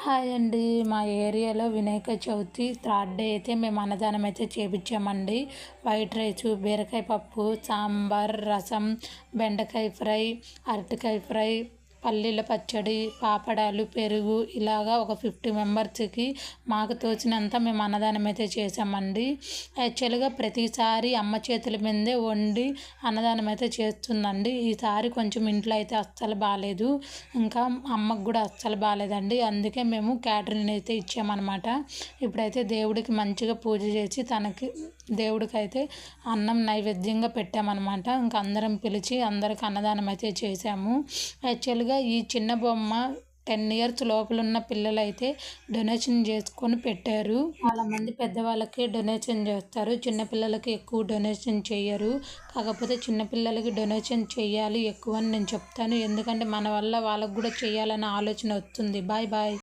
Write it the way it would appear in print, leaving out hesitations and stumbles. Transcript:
Hi అండి. మా ఏరియాలో వినాయక చవితి థర్డ్ డే అయితే మేము అన్నదానం అయితే చేపించామండి. వైట్ రైసు, బీరకాయ పప్పు, సాంబార్, రసం, బెండకాయ ఫ్రై, అరటికాయ ఫ్రై, పల్లీల పచ్చడి, పాపడాలు, పెరుగు ఇలాగా ఒక 50 మెంబర్స్కి మాకు తోచినంత మేము అన్నదానం అయితే చేసామండి. యాక్చువల్గా ప్రతిసారి అమ్మ చేతుల మీదే వండి అన్నదానం అయితే చేస్తుందండి. ఈసారి కొంచెం ఇంట్లో అయితే అస్సలు బాగాలేదు, ఇంకా అమ్మకు కూడా అస్సలు బాగాలేదండి. అందుకే మేము క్యాటరింగ్ అయితే ఇచ్చామన్నమాట. ఇప్పుడైతే దేవుడికి మంచిగా పూజ చేసి దేవుడికి అయితే అన్నం నైవేద్యంగా పెట్టామన్నమాట. ఇంకా అందరం పిలిచి అందరికి అన్నదానం అయితే చేసాము. యాక్చువల్గా ఈ చిన్న బొమ్మ 10 ఇయర్స్ లోపల ఉన్న పిల్లలు అయితే డొనేషన్ చేసుకొని పెట్టారు. చాలామంది పెద్దవాళ్ళకి డొనేషన్ చేస్తారు, చిన్నపిల్లలకి ఎక్కువ డొనేషన్ చేయరు. కాకపోతే చిన్నపిల్లలకి డొనేషన్ చేయాలి ఎక్కువ అని నేను చెప్తాను, ఎందుకంటే మన వల్ల వాళ్ళకు కూడా చేయాలనే ఆలోచన వస్తుంది. Bye bye.